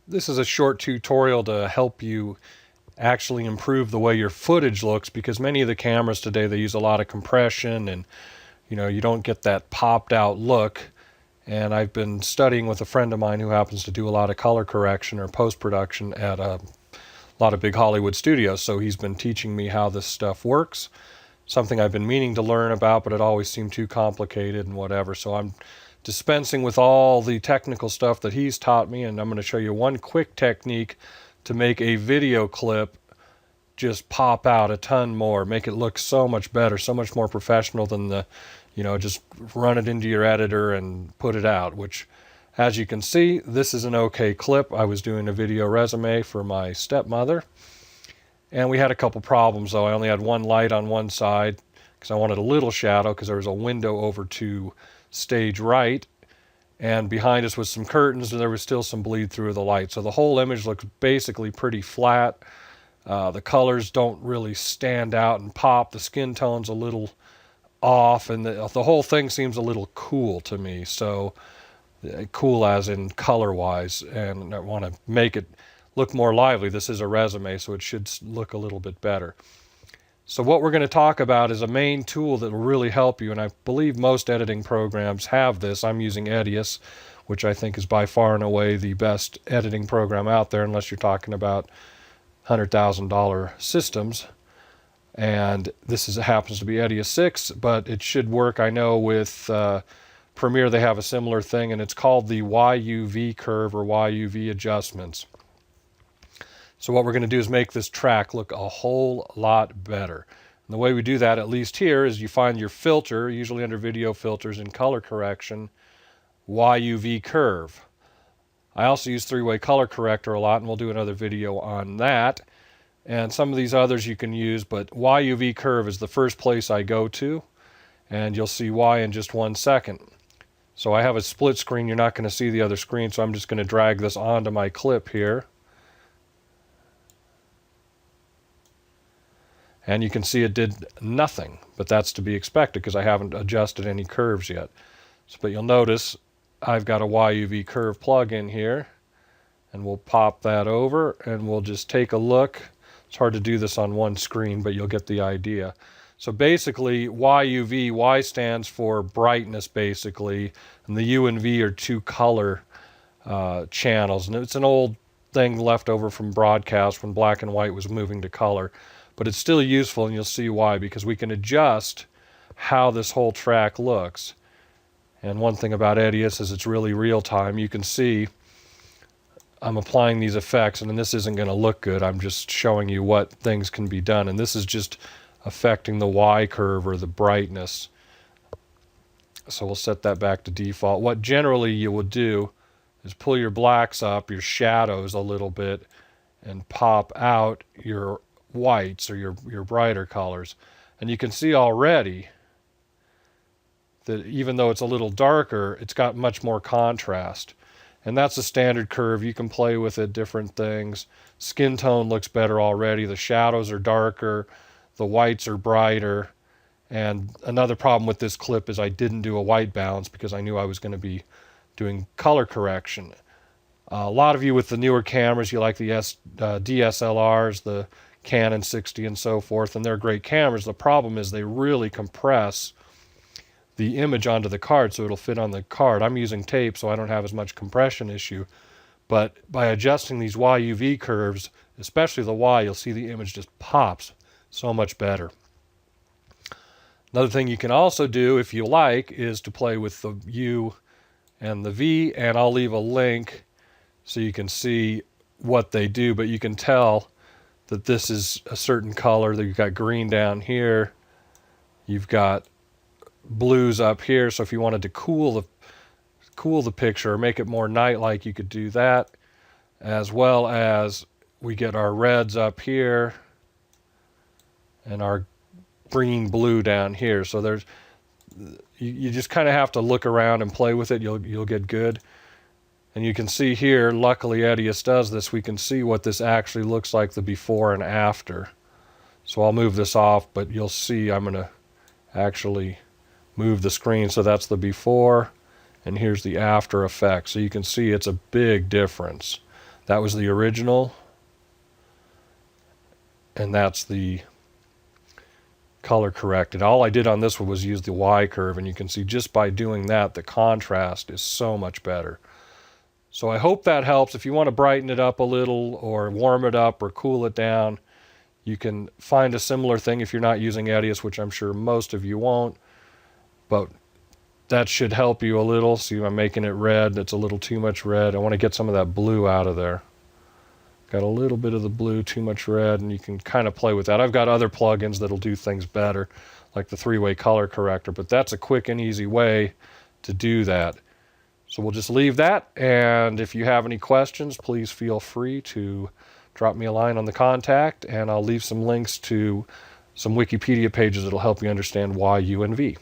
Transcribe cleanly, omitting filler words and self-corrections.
This is a short tutorial to help you actually improve the way your footage looks, because many of the cameras today, they use a lot of compression and you don't get that popped out look. And I've been studying with a friend of mine who happens to do a lot of color correction or post-production at a lot of big Hollywood studios. So he's been teaching me how this stuff works. Something I've been meaning to learn about, but it always seemed too complicated and whatever. So I'm dispensing with all the technical stuff that he's taught me, and I'm going to show you one quick technique to make a video clip just pop out a ton more, make it look so much better, so much more professional than the, just run it into your editor and put it out, which, as you can see, this is an okay clip. I was doing a video resume for my stepmother, and we had a couple problems though. I only had one light on one side because I wanted a little shadow because there was a window over to stage right, and behind us was some curtains and there was still some bleed through the light. So the whole image looks basically pretty flat. The colors don't really stand out and pop. The skin tone's a little off, and the whole thing seems a little cool to me. So cool as in color wise, and I want to make it look more lively. This is a resume, so it should look a little bit better. So what we're going to talk about is a main tool that will really help you, and I believe most editing programs have this. I'm using Edius, which I think is by far and away the best editing program out there, unless you're talking about $100,000 systems. And this happens to be Edius 6, but it should work. I know with Premiere they have a similar thing, and it's called the YUV curve or YUV adjustments. So what we're going to do is make this track look a whole lot better. And the way we do that, at least here, is you find your filter, usually under video filters and color correction, YUV curve. I also use three-way color corrector a lot, and we'll do another video on that. And some of these others you can use, but YUV curve is the first place I go to, and you'll see why in just 1 second. So I have a split screen. You're not going to see the other screen, so I'm just going to drag this onto my clip here. And you can see it did nothing, but that's to be expected because I haven't adjusted any curves yet. So, but you'll notice I've got a YUV curve plug in here, and we'll pop that over and we'll just take a look. It's hard to do this on one screen, but you'll get the idea. So basically YUV, Y stands for brightness basically, and the U and V are two color channels. And it's an old thing left over from broadcast when black and white was moving to color. But it's still useful, and you'll see why, because we can adjust how this whole track looks. And one thing about Edius is it's really real time. You can see I'm applying these effects, and this isn't going to look good. I'm just showing you what things can be done. And this is just affecting the Y curve or the brightness. So we'll set that back to default. What generally you will do is pull your blacks up, your shadows a little bit, and pop out your whites or your brighter colors. And you can see already that even though it's a little darker, it's got much more contrast. And that's a standard curve. You can play with it, different things. Skin tone looks better already. The shadows are darker. The whites are brighter. And another problem with this clip is I didn't do a white balance because I knew I was going to be doing color correction. A lot of you with the newer cameras, you like the DSLRs, the Canon 60 and so forth, and they're great cameras. The problem is they really compress the image onto the card so it'll fit on the card. I'm using tape, so I don't have as much compression issue, but by adjusting these YUV curves, especially the Y, you'll see the image just pops so much better. Another thing you can also do, if you like, is to play with the U and the V, and I'll leave a link so you can see what they do, but you can tell that this is a certain color. That you've got green down here, you've got blues up here. So if you wanted to cool the picture or make it more night-like, you could do that, as well as we get our reds up here and our green blue down here. So there's you just kind of have to look around and play with it. You'll get good. And you can see here, luckily Edius does this, we can see what this actually looks like, the before and after. So I'll move this off, but you'll see I'm going to actually move the screen. So that's the before, and here's the after effect. So you can see it's a big difference. That was the original, and that's the color corrected. All I did on this one was use the Y curve, and you can see just by doing that, the contrast is so much better. So I hope that helps. If you want to brighten it up a little or warm it up or cool it down, you can find a similar thing if you're not using Edius, which I'm sure most of you won't, but that should help you a little. See, I'm making it red. That's a little too much red. I want to get some of that blue out of there. Got a little bit of the blue, too much red, and you can kind of play with that. I've got other plugins that'll do things better, like the three-way color corrector, but that's a quick and easy way to do that. So we'll just leave that, and if you have any questions, please feel free to drop me a line on the contact, and I'll leave some links to some Wikipedia pages that'll help you understand YUV.